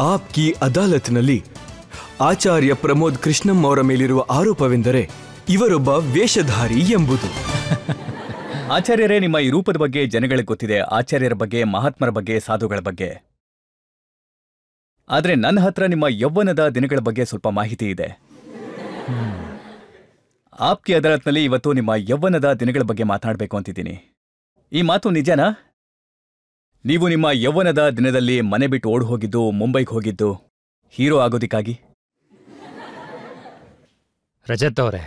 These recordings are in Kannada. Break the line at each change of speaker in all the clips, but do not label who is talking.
ಆಪ್ಕಿ ಅದಾಲತ್ನಲ್ಲಿ ಆಚಾರ್ಯ ಪ್ರಮೋದ್ ಕೃಷ್ಣಂ ಅವರ ಮೇಲಿರುವ ಆರೋಪವೆಂದರೆ ಇವರೊಬ್ಬ ವೇಷಧಾರಿ ಎಂಬುದು.
ಆಚಾರ್ಯರೇ, ನಿಮ್ಮ ಈ ರೂಪದ ಬಗ್ಗೆ ಜನಗಳಿಗೆ ಗೊತ್ತಿದೆ, ಆಚಾರ್ಯರ ಬಗ್ಗೆ, ಮಹಾತ್ಮರ ಬಗ್ಗೆ, ಸಾಧುಗಳ ಬಗ್ಗೆ. ಆದ್ರೆ ನನ್ನ ಹತ್ರ ನಿಮ್ಮ ಯೌವನದ ದಿನಗಳ ಬಗ್ಗೆ ಸ್ವಲ್ಪ ಮಾಹಿತಿ ಇದೆ. ಆಪ್ಕಿ ಅದಾಲತ್ನಲ್ಲಿ ಇವತ್ತು ನಿಮ್ಮ ಯೌವನದ ದಿನಗಳ ಬಗ್ಗೆ ಮಾತನಾಡಬೇಕು ಅಂತಿದ್ದೀನಿ. ಈ ಮಾತು ನಿಜನಾ? ನೀವು ನಿಮ್ಮ ಯೌವನದ ದಿನದಲ್ಲಿ ಮನೆ ಬಿಟ್ಟು ಓಡ್ ಹೋಗಿದ್ದು, ಮುಂಬೈಗೆ ಹೋಗಿದ್ದು ಹೀರೋ ಆಗೋದಿಕ್ಕಾಗಿ?
ರಜತ್ ಅವರೇ,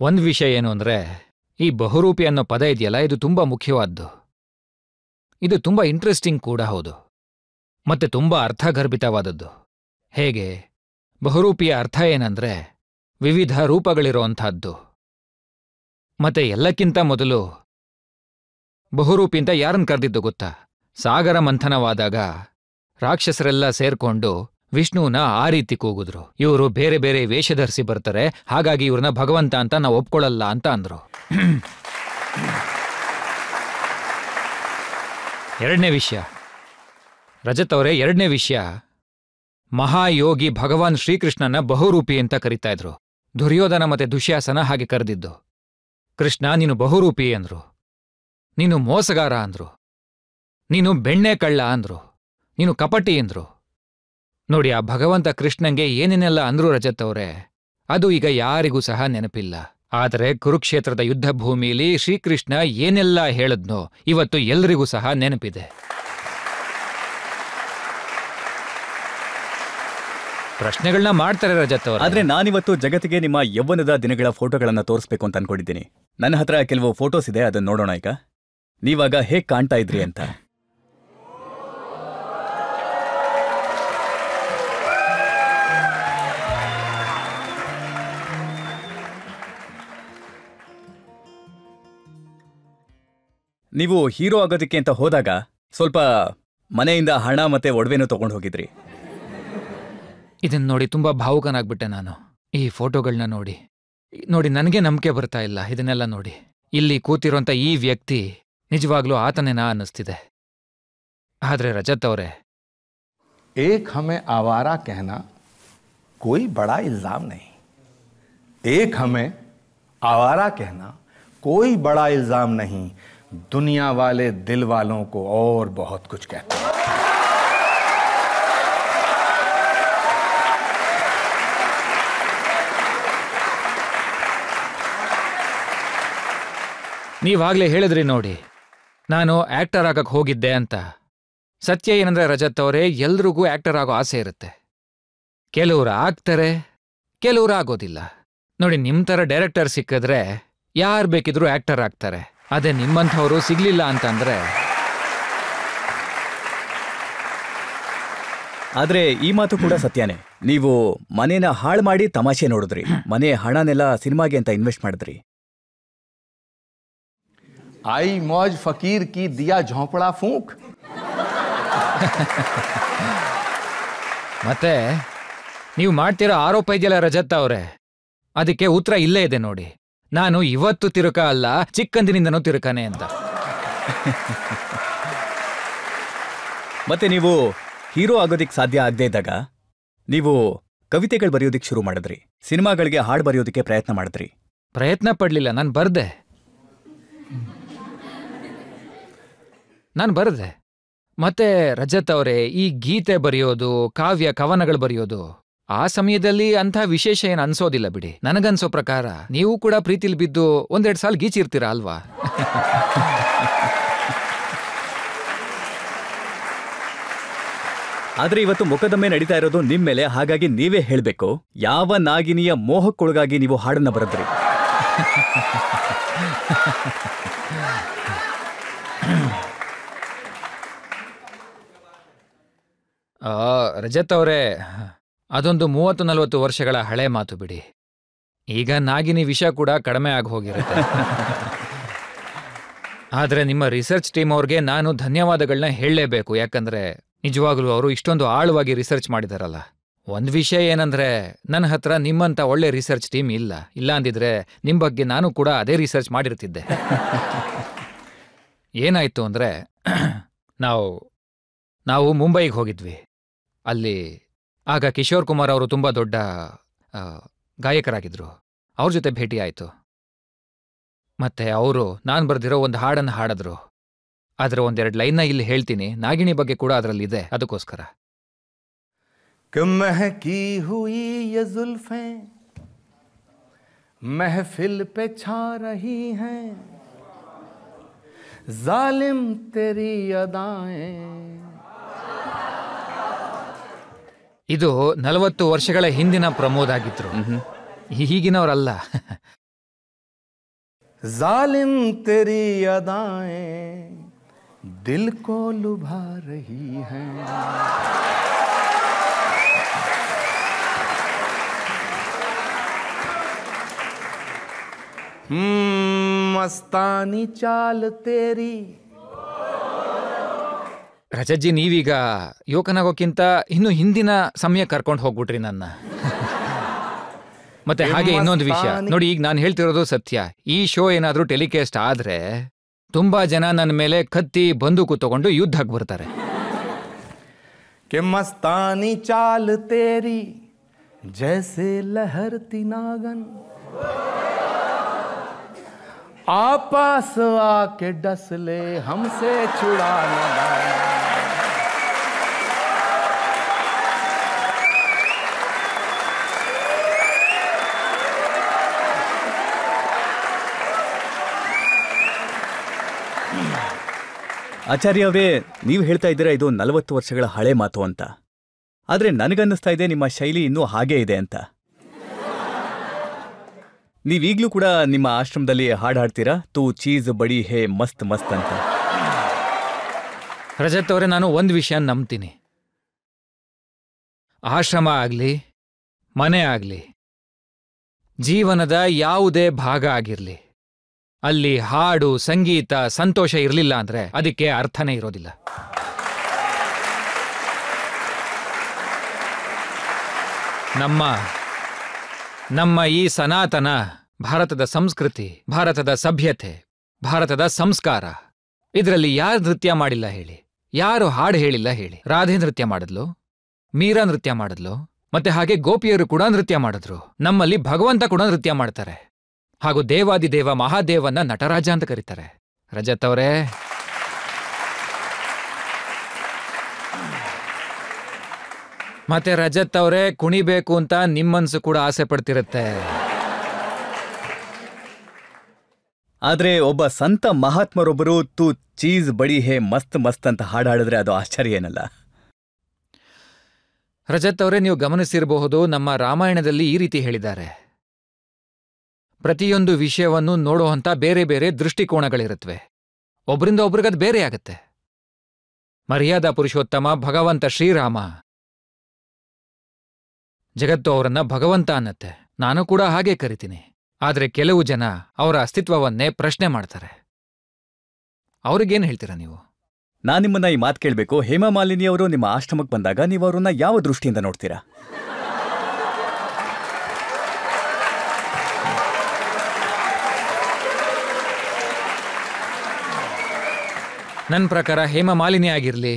ಒಂದು ವಿಷಯ ಏನು ಅಂದ್ರೆ, ಈ ಬಹುರೂಪಿ ಅನ್ನೋ ಪದ ಇದೆಯಲ್ಲ, ಇದು ತುಂಬಾ ಮುಖ್ಯವಾದ್ದು. ಇದು ತುಂಬಾ ಇಂಟ್ರೆಸ್ಟಿಂಗ್ ಕೂಡ ಹೌದು, ಮತ್ತೆ ತುಂಬಾ ಅರ್ಥಗರ್ಭಿತವಾದದ್ದು. ಹೇಗೆ? ಬಹುರೂಪಿಯ ಅರ್ಥ ಏನಂದ್ರೆ ವಿವಿಧ ರೂಪಗಳಿರೋಂಥದ್ದು. ಮತ್ತೆ ಎಲ್ಲಕ್ಕಿಂತ ಮೊದಲು ಬಹುರೂಪಿ ಅಂತ ಯಾರನ್ನು ಕರೆದಿದ್ದು ಗೊತ್ತಾ? ಸಾಗರ ಮಂಥನವಾದಾಗ ರಾಕ್ಷಸರೆಲ್ಲ ಸೇರ್ಕೊಂಡು ವಿಷ್ಣುವನ್ನ ಆ ರೀತಿ ಕೂಗಿದ್ರು. ಇವರು ಬೇರೆ ಬೇರೆ ವೇಷ ಧರಿಸಿ ಬರ್ತಾರೆ, ಹಾಗಾಗಿ ಇವ್ರನ್ನ ಭಗವಂತ ಅಂತ ನಾವು ಒಪ್ಕೊಳ್ಳಲ್ಲ ಅಂತ ಅಂದ್ರು. ಎರಡನೇ ವಿಷಯ ರಜತ್ ಅವರೇ, ಎರಡನೇ ವಿಷಯ, ಮಹಾಯೋಗಿ ಭಗವಾನ್ ಶ್ರೀಕೃಷ್ಣನ ಬಹುರೂಪಿ ಅಂತ ಕರೀತಾ ಇದ್ರು. ದುರ್ಯೋಧನ ಮತ್ತೆ ದುಶ್ಯಾಸನ ಹಾಗೆ ಕರೆದಿದ್ದು. ಕೃಷ್ಣ ನೀನು ಬಹುರೂಪಿ ಅಂದ್ರು, ನೀನು ಮೋಸಗಾರ ಅಂದ್ರು, ನೀನು ಬೆಣ್ಣೆ ಕಳ್ಳ ಅಂದ್ರು, ನೀನು ಕಪಟಿ ಅಂದ್ರು. ನೋಡಿ, ಆ ಭಗವಂತ ಕೃಷ್ಣಂಗೆ ಏನೇನೆಲ್ಲ ಅಂದ್ರು ರಜತ್ ಅವರೇ, ಅದು ಈಗ ಯಾರಿಗೂ ಸಹ ನೆನಪಿಲ್ಲ. ಆದರೆ ಕುರುಕ್ಷೇತ್ರದ ಯುದ್ಧ ಭೂಮಿಯಲ್ಲಿ ಶ್ರೀಕೃಷ್ಣ ಏನೆಲ್ಲ ಹೇಳದ್ನೋ ಇವತ್ತು ಎಲ್ರಿಗೂ ಸಹ ನೆನಪಿದೆ. ಪ್ರಶ್ನೆಗಳನ್ನ ಮಾಡ್ತಾರೆ ರಜತ್ ಅವರು.
ಆದ್ರೆ ನಾನಿವತ್ತು ಜಗತ್ತಿಗೆ ನಿಮ್ಮ ಯೌವನದ ದಿನಗಳ ಫೋಟೋಗಳನ್ನ ತೋರಿಸ್ಬೇಕು ಅಂತ ಅನ್ಕೊಂಡಿದ್ದೀನಿ. ನನ್ನ ಹತ್ರ ಕೆಲವು ಫೋಟೋಸ್ ಇದೆ, ಅದನ್ನ ನೋಡೋಣ. ಈಗ ನೀವಾಗ ಹೇಗ್ ಕಾಣ್ತಾ ಇದ್ರಿ ಅಂತ. ನೀವು ಹೀರೋ ಆಗೋದಕ್ಕೆ ಅಂತ ಹೋದಾಗ ಸ್ವಲ್ಪ ಮನೆಯಿಂದ ಹಣ ಮತ್ತೆ ಒಡವೆನೂ ತಗೊಂಡು ಹೋಗಿದ್ರಿ.
ಇದನ್ನ ನೋಡಿ ತುಂಬಾ ಭಾವುಕನಾಗ್ಬಿಟ್ಟೆ ನಾನು. ಈ ಫೋಟೋಗಳನ್ನ ನೋಡಿ ನೋಡಿ ನನಗೆ ನಂಬಿಕೆ ಬರ್ತಾ ಇಲ್ಲ. ಇದನ್ನೆಲ್ಲ ನೋಡಿ ಇಲ್ಲಿ ಕೂತಿರೋಂಥ ಈ ವ್ಯಕ್ತಿ ನಿಜವಾಗ್ಲೂ ಆತನೇನಾ ಅನ್ನಿಸ್ತಿದೆ. ಆದ್ರೆ ರಜತ್ ಅವರೇ,
एक हमें आवारा कहना कोई बड़ा इल्जाम नहीं, एक हमें आवारा कहना कोई बड़ा इल्जाम नहीं, दुनिया वाले दिल वालों को और बहुत कुछ कहते हैं.
ನೀವಾಗ್ಲೇ ಹೇಳಿದ್ರಿ ನೋಡಿ, ನಾನು ಆಕ್ಟರ್ ಆಗಕ್ಕೆ ಹೋಗಿದ್ದೆ ಅಂತ. ಸತ್ಯ ಏನಂದ್ರೆ ರಜತ್ ಅವರೇ, ಎಲ್ರಿಗೂ ಆಕ್ಟರ್ ಆಗೋ ಆಸೆ ಇರುತ್ತೆ. ಕೆಲವರು ಆಗ್ತಾರೆ, ಕೆಲವರು ಆಗೋದಿಲ್ಲ. ನೋಡಿ, ನಿಮ್ಮ ಥರ ಡೈರೆಕ್ಟರ್ ಸಿಕ್ಕಿದ್ರೆ ಯಾರು ಬೇಕಿದ್ರೂ ಆಕ್ಟರ್ ಆಗ್ತಾರೆ. ಅದೇ ನಿಮ್ಮಂಥವ್ರು ಸಿಗ್ಲಿಲ್ಲ ಅಂತಂದ್ರೆ.
ಆದ್ರೆ ಈ ಮಾತು ಕೂಡ ಸತ್ಯನೇ. ನೀವು ಮನೇನ ಹಾಳು ಮಾಡಿ ತಮಾಷೆ ನೋಡಿದ್ರಿ, ಮನೆ ಹಣನೆಲ್ಲ ಸಿನಿಮಾಗೆ ಅಂತ ಇನ್ವೆಸ್ಟ್ ಮಾಡಿದ್ರಿ.
आई मौज फकीर की दिया झोंपड़ा फूंक.
ಮತ್ತೆ ನೀವು ಮಾಡ್ತಿರೋ ಆರೋಪ ಇದೆಯಲ್ಲ ರಜತ್ ಅವರೇ, ಅದಕ್ಕೆ ಉತ್ತರ ಇಲ್ಲೇ ಇದೆ ನೋಡಿ. ನಾನು ಇವತ್ತು ತಿರುಕ ಅಲ್ಲ, ಚಿಕ್ಕಂದಿನಿಂದನೂ ತಿರುಕಾನೆ ಅಂತ.
ಮತ್ತೆ ನೀವು ಹೀರೋ ಆಗೋದಿಕ್ ಸಾಧ್ಯ ಆಗದೆ ಇದ್ದಾಗ ನೀವು ಕವಿತೆಗಳು ಬರೆಯೋದಿಕ್ ಶುರು ಮಾಡಿದ್ರಿ, ಸಿನಿಮಾಗಳಿಗೆ ಹಾಡು ಬರೆಯೋದಕ್ಕೆ ಪ್ರಯತ್ನ ಮಾಡಿದ್ರಿ.
ಪ್ರಯತ್ನ ಪಡ್ಲಿಲ್ಲ, ನಾನು ಬರ್ದೆ. ಮತ್ತೆ ರಜತ್ ಅವರೇ, ಈ ಗೀತೆ ಬರೆಯೋದು, ಕಾವ್ಯ ಕವನಗಳು ಬರೆಯೋದು ಆ ಸಮಯದಲ್ಲಿ ಅಂಥ ವಿಶೇಷ ಏನು ಅನ್ಸೋದಿಲ್ಲ ಬಿಡಿ. ನನಗನ್ಸೋ ಪ್ರಕಾರ ನೀವು ಕೂಡ ಪ್ರೀತಿಲಿ ಬಿದ್ದು ಒಂದೆರಡು ಸಾಲ ಗೀಚಿರ್ತೀರಾ ಅಲ್ವಾ?
ಆದ್ರೆ ಇವತ್ತು ಮೊಕದ್ದಮೆ ನಡೀತಾ ಇರೋದು ನಿಮ್ ಮೇಲೆ, ಹಾಗಾಗಿ ನೀವೇ ಹೇಳ್ಬೇಕು, ಯಾವ ನಾಗಿನಿಯ ಮೋಹಕ್ಕೊಳಗಾಗಿ ನೀವು ಹಾಡನ್ನ ಬರೆದ್ರಿ?
ರಜತ್ ಅವರೇ, ಅದೊಂದು 30-40 ವರ್ಷಗಳ ಹಳೆ ಮಾತು ಬಿಡಿ. ಈಗ ನಾಗಿನಿ ವಿಷ ಕೂಡ ಕಡಿಮೆ ಆಗಿ ಹೋಗಿರುತ್ತೆ. ಆದ್ರೆ ನಿಮ್ಮ ರಿಸರ್ಚ್ ಟೀಮ್ ಅವ್ರಿಗೆ ನಾನು ಧನ್ಯವಾದಗಳನ್ನ ಹೇಳಲೇಬೇಕು. ಯಾಕಂದ್ರೆ ನಿಜವಾಗ್ಲೂ ಅವರು ಇಷ್ಟೊಂದು ಆಳವಾಗಿ ರಿಸರ್ಚ್ ಮಾಡಿದಾರಲ್ಲ. ಒಂದ್ ವಿಷಯ ಏನಂದ್ರೆ, ನನ್ನ ಹತ್ರ ನಿಮ್ಮಂತ ಒಳ್ಳೆ ರಿಸರ್ಚ್ ಟೀಮ್ ಇಲ್ಲ. ಇಲ್ಲ ಅಂದಿದ್ರೆ ನಿಮ್ ಬಗ್ಗೆ ನಾನು ಕೂಡ ಅದೇ ರಿಸರ್ಚ್ ಮಾಡಿರ್ತಿದ್ದೆ. ಏನಾಯ್ತು ಅಂದ್ರೆ, ನಾವು ನಾವು ಮುಂಬೈಗೆ ಹೋಗಿದ್ವಿ. ಅಲ್ಲಿ ಆಗ ಕಿಶೋರ್ ಕುಮಾರ್ ಅವರು ತುಂಬ ದೊಡ್ಡ ಗಾಯಕರಾಗಿದ್ರು. ಅವ್ರ ಜೊತೆ ಭೇಟಿ ಆಯಿತು. ಮತ್ತೆ ಅವರು ನಾನು ಬರೆದಿರೋ ಒಂದು ಹಾಡನ್ನು ಹಾಡಿದ್ರು. ಅದರ ಒಂದೆರಡು ಲೈನ್ನ ಇಲ್ಲಿ ಹೇಳ್ತೀನಿ. ನಾಗಿಣಿ ಬಗ್ಗೆ ಕೂಡ ಅದರಲ್ಲಿದೆ, ಅದಕ್ಕೋಸ್ಕರ.
महकी हुई ये जुल्फें महफिल पे छा रही हैं, जालिम तेरी अदाएं.
ಇದು 40 ವರ್ಷಗಳ ಹಿಂದಿನ ಪ್ರಮೋದ್ ಆಗಿದ್ರು, ಈಗಿನವರಲ್ಲ.
जालिम तेरी अदाएं दिल को लुभा रही हैं. मस्तानी चाल तेरी.
ರಜಜ್ಜಿ, ನೀವೀಗ ಯುವಕನಾಗೋಕ್ಕಿಂತ ಇನ್ನು ಹಿಂದಿನ ಸಮಯ ಕರ್ಕೊಂಡು ಹೋಗ್ಬಿಟ್ರಿ ನನ್ನ. ಮತ್ತೆ ಹಾಗೆ ಇನ್ನೊಂದು ವಿಷಯ ನೋಡಿ, ಈಗ ನಾನು ಹೇಳ್ತಿರೋದು ಸತ್ಯ. ಈ ಶೋ ಏನಾದ್ರೂ ಟೆಲಿಕಾಸ್ಟ್ ಆದ್ರೆ ತುಂಬಾ ಜನ ನನ್ನ ಮೇಲೆ ಕತ್ತಿ ಬಂದೂಕು ತಗೊಂಡು ಯುದ್ಧಕ್ಕೆ ಬರ್ತಾರೆ.
के मस्तानी चाल तेरी जैसे लहरती नागन, आपास आके डस ले हमसे छुड़ा न दाना.
ಆಚಾರ್ಯ ಅವರೇ, ನೀವು ಹೇಳ್ತಾ ಇದ್ದೀರಾ ಇದು 40 ವರ್ಷಗಳ ಹಳೆ ಮಾತು ಅಂತ. ಆದ್ರೆ ನನಗನ್ನಿಸ್ತಾ ಇದೆ ನಿಮ್ಮ ಶೈಲಿ ಇನ್ನೂ ಹಾಗೇ ಇದೆ ಅಂತ. ನೀವೀಗ್ಲೂ ಕೂಡ ನಿಮ್ಮ ಆಶ್ರಮದಲ್ಲಿ ಹಾಡು ಹಾಡ್ತೀರಾ, ತೂ ಚೀಸ್ ಬಡಿ ಹೇ ಮಸ್ತ್ ಮಸ್ತ್ ಅಂತ.
ರಜತ್ ಅವರೇ, ನಾನು ಒಂದು ವಿಷಯ ನಂಬ್ತೀನಿ. ಆಶ್ರಮ ಆಗ್ಲಿ, ಮನೆ ಆಗ್ಲಿ, ಜೀವನದ ಯಾವುದೇ ಭಾಗ ಆಗಿರ್ಲಿ, ಅಲ್ಲಿ ಹಾಡು, ಸಂಗೀತ, ಸಂತೋಷ ಇರಲಿಲ್ಲ ಅಂದ್ರೆ ಅದಕ್ಕೆ ಅರ್ಥನೇ ಇರೋದಿಲ್ಲ. ನಮ್ಮ ಈ ಸನಾತನ ಭಾರತದ ಸಂಸ್ಕೃತಿ, ಭಾರತದ ಸಭ್ಯತೆ, ಭಾರತದ ಸಂಸ್ಕಾರ, ಇದರಲ್ಲಿ ಯಾರು ನೃತ್ಯ ಮಾಡಿಲ್ಲ ಹೇಳಿ? ಯಾರು ಹಾಡು ಹೇಳಿಲ್ಲ ಹೇಳಿ? ರಾಧೆ ನೃತ್ಯ ಮಾಡಿದ್ಲು, ಮೀರಾ ನೃತ್ಯ ಮಾಡಿದ್ಲು, ಮತ್ತೆ ಹಾಗೆ ಗೋಪಿಯರು ಕೂಡ ನೃತ್ಯ ಮಾಡಿದ್ರು. ನಮ್ಮಲ್ಲಿ ಭಗವಂತ ಕೂಡ ನೃತ್ಯ ಮಾಡ್ತಾರೆ. ಹಾಗೂ ದೇವಾದಿದೇವ ಮಹಾದೇವನ್ನ ನಟರಾಜ ಅಂತ ಕರೀತಾರೆ. ರಜತ್ ಅವರೇ, ಮತ್ತೆ ರಜತ್ ಅವರೇ, ಕುಣಿಬೇಕು ಅಂತ ನಿಮ್ಮನ್ಸು ಕೂಡ ಆಸೆ ಪಡ್ತಿರುತ್ತೆ.
ಆದ್ರೆ ಒಬ್ಬ ಸಂತ ಮಹಾತ್ಮರೊಬ್ಬರು ತೂ ಚೀಸ್ ಬಡಿ ಹೇ ಮಸ್ತ್ ಮಸ್ತ್ ಅಂತ ಹಾಡಾಡಿದ್ರೆ ಅದು ಆಶ್ಚರ್ಯ ಏನಲ್ಲ?
ರಜತ್ ಅವರೇ, ನೀವು ಗಮನಿಸಿರಬಹುದು, ನಮ್ಮ ರಾಮಾಯಣದಲ್ಲಿ ಈ ರೀತಿ ಹೇಳಿದ್ದಾರೆ. ಪ್ರತಿಯೊಂದು ವಿಷಯವನ್ನು ನೋಡುವಂಥ ಬೇರೆ ಬೇರೆ ದೃಷ್ಟಿಕೋನಗಳಿರುತ್ತವೆ. ಒಬ್ಬರಿಂದ ಒಬ್ರಿಗದು ಬೇರೆ ಆಗತ್ತೆ. ಮರ್ಯಾದಾ ಪುರುಷೋತ್ತಮ ಭಗವಂತ ಶ್ರೀರಾಮ ಜಗತ್ತು ಅವರನ್ನ ಭಗವಂತ ಅನ್ನತ್ತೆ. ನಾನು ಕೂಡ ಹಾಗೆ ಕರಿತೀನಿ. ಆದರೆ ಕೆಲವು ಜನ ಅವರ ಅಸ್ತಿತ್ವವನ್ನೇ ಪ್ರಶ್ನೆ ಮಾಡ್ತಾರೆ. ಅವ್ರಿಗೇನು ಹೇಳ್ತೀರಾ ನೀವು?
ನಾನು ನಿಮ್ಮನ್ನ ಈ ಮಾತು ಕೇಳಬೇಕು. ಹೇಮಾ ಮಾಲಿನಿ ಅವರು ನಿಮ್ಮ ಆಶ್ರಮಕ್ಕೆ ಬಂದಾಗ ನೀವು ಅವ್ರನ್ನ ಯಾವ ದೃಷ್ಟಿಯಿಂದ ನೋಡ್ತೀರಾ?
ನನ್ನ ಪ್ರಕಾರ ಹೇಮಾ ಮಾಲಿನಿ ಆಗಿರಲಿ,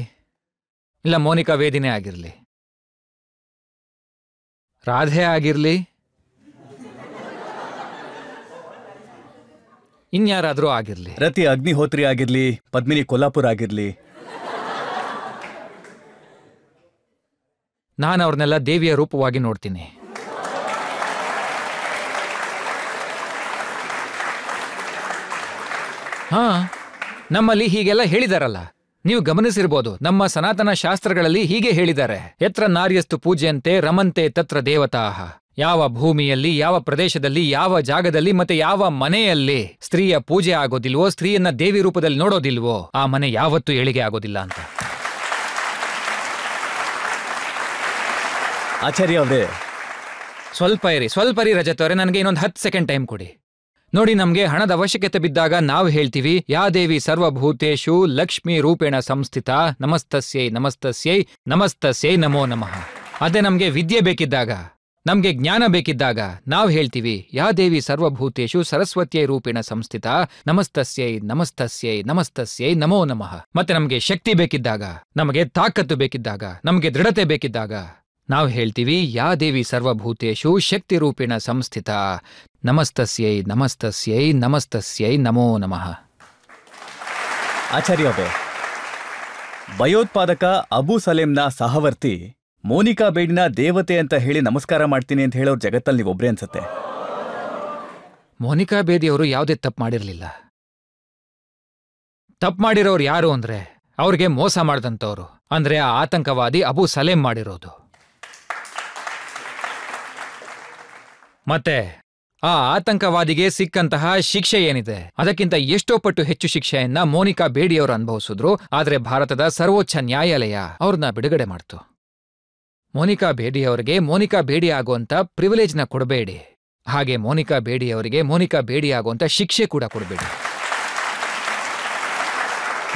ಇಲ್ಲ ಮೋನಿಕಾ ವೇದಿನೇ ಆಗಿರಲಿ, ರಾಧೆ ಆಗಿರಲಿ, ಇನ್ಯಾರಾದ್ರೂ ಆಗಿರಲಿ,
ರತಿ ಅಗ್ನಿಹೋತ್ರಿ ಆಗಿರ್ಲಿ, ಪದ್ಮಿನಿ ಕೊಲ್ಲಾಪುರ್ ಆಗಿರ್ಲಿ,
ನಾನು ಅವ್ರನ್ನೆಲ್ಲ ದೇವಿಯ ರೂಪವಾಗಿ ನೋಡ್ತೀನಿ. ಹಾ, ನಮ್ಮಲ್ಲಿ ಹೀಗೆಲ್ಲ ಹೇಳಿದಾರಲ್ಲ, ನೀವು ಗಮನಿಸಿರ್ಬೋದು. ನಮ್ಮ ಸನಾತನ ಶಾಸ್ತ್ರಗಳಲ್ಲಿ ಹೀಗೆ ಹೇಳಿದ್ದಾರೆ. ಯತ್ರ ನಾರ್ಯಸ್ತು ಪೂಜ್ಯಂತೆ ರಮಂತೆ ತತ್ರ ದೇವತಾಃ. ಯಾವ ಭೂಮಿಯಲ್ಲಿ, ಯಾವ ಪ್ರದೇಶದಲ್ಲಿ, ಯಾವ ಜಾಗದಲ್ಲಿ ಮತ್ತೆ ಯಾವ ಮನೆಯಲ್ಲಿ ಸ್ತ್ರೀಯ ಪೂಜೆ ಆಗೋದಿಲ್ವೋ, ಸ್ತ್ರೀಯನ್ನ ದೇವಿ ರೂಪದಲ್ಲಿ ನೋಡೋದಿಲ್ವೋ, ಆ ಮನೆ ಯಾವತ್ತೂ ಏಳಿಗೆ ಆಗೋದಿಲ್ಲ ಅಂತ.
ಆಚಾರ್ಯ ಅವರೇ,
ಸ್ವಲ್ಪ ಇರಿ ರಜತ್ ಅವರೇ, ನನಗೆ ಇನ್ನೊಂದು 10 ಸೆಕೆಂಡ್ ಟೈಮ್ ಕೊಡಿ. ನೋಡಿ, ನಮ್ಗೆ ಹಣದ ಅವಶ್ಯಕತೆ ಬಿದ್ದಾಗ ನಾವು ಹೇಳ್ತೀವಿ, ಯಾ ದೇವಿ ಸರ್ವಭೂತೇಷು ಲಕ್ಷ್ಮೀ ರೂಪೇಣ ಸಂಸ್ಥಿತ, ನಮಸ್ತಸ್ಯೈ ನಮಸ್ತಸ್ಯೈ ನಮಸ್ತಸ್ಯೈ ನಮೋ ನಮಃ. ಅದೇ ನಮ್ಗೆ ವಿದ್ಯೆ ಬೇಕಿದ್ದಾಗ, ನಮ್ಗೆ ಜ್ಞಾನ ಬೇಕಿದ್ದಾಗ ನಾವ್ ಹೇಳ್ತೀವಿ ಯಾ ದೇವಿ ಸರ್ವಭೂತೇಷು ಸರಸ್ವತ್ಯೈ ರೂಪೇಣ ಸಂಸ್ಥಿತ ನಮಸ್ತಸ್ಯೈ ನಮಸ್ತಸ್ಯೈ ನಮಸ್ತಸ್ಯೈ ನಮೋ ನಮಃ. ಮತ್ತೆ ನಮ್ಗೆ ಶಕ್ತಿ ಬೇಕಿದ್ದಾಗ, ನಮಗೆ ತಾಕತ್ತು ಬೇಕಿದ್ದಾಗ, ನಮ್ಗೆ ದೃಢತೆ ಬೇಕಿದ್ದಾಗ ನಾವ್ ಹೇಳ್ತೀವಿ ಯಾ ದೇವಿ ಸರ್ವಭೂತೇಷು ಶಕ್ತಿ ರೂಪೇಣ ಸಂಸ್ಥಿತ ನಮಸ್ತಸ್ಯೈ ನಮಸ್ತಸ್ಯೈ ನಮಸ್ತಸ್ಯೈ ನಮೋ ನಮಃ.
ಆಚಾರ್ಯ ಅವರೇ, ಭಯೋತ್ಪಾದಕ ಅಬು ಸಲೇಂನ ಸಹವರ್ತಿ ಮೋನಿಕಾ ಬೇಡಿನ ದೇವತೆ ಅಂತ ಹೇಳಿ ನಮಸ್ಕಾರ ಮಾಡ್ತೀನಿ ಅಂತ ಹೇಳೋರು ಜಗತ್ತಲ್ಲಿ ನೀವೊಬ್ರೇ ಅನ್ಸತ್ತೆ.
ಮೋನಿಕಾ ಬೇದಿಯವರು ಯಾವುದೇ ತಪ್ಪು ಮಾಡಿರಲಿಲ್ಲ. ತಪ್ಪು ಮಾಡಿರೋರು ಯಾರು ಅಂದ್ರೆ ಅವ್ರಿಗೆ ಮೋಸ ಮಾಡಿದಂಥವ್ರು, ಅಂದ್ರೆ ಆ ಆತಂಕವಾದಿ ಅಬು ಸಲೇಂ ಮಾಡಿರೋದು. ಮತ್ತೆ ಆ ಆತಂಕವಾದಿಗೆ ಸಿಕ್ಕಂತಹ ಶಿಕ್ಷೆ ಏನಿದೆ ಅದಕ್ಕಿಂತ ಎಷ್ಟೋ ಪಟ್ಟು ಹೆಚ್ಚು ಶಿಕ್ಷೆಯನ್ನ ಮೋನಿಕಾ ಬೇಡಿಯವರು ಅನುಭವಿಸಿದ್ರು. ಆದ್ರೆ ಭಾರತದ ಸರ್ವೋಚ್ಚ ನ್ಯಾಯಾಲಯ ಅವ್ರನ್ನ ಬಿಡುಗಡೆ ಮಾಡ್ತು. ಮೋನಿಕಾ ಬೇಡಿಯವರಿಗೆ ಮೋನಿಕಾ ಬೇಡಿ ಆಗುವಂತ ಪ್ರಿವಿಲೇಜ್ನ ಕೊಡಬೇಡಿ, ಹಾಗೆ ಮೋನಿಕಾ ಬೇಡಿಯವರಿಗೆ ಮೋನಿಕಾ ಬೇಡಿ ಆಗುವಂತ ಶಿಕ್ಷೆ ಕೂಡ ಕೊಡಬೇಡಿ.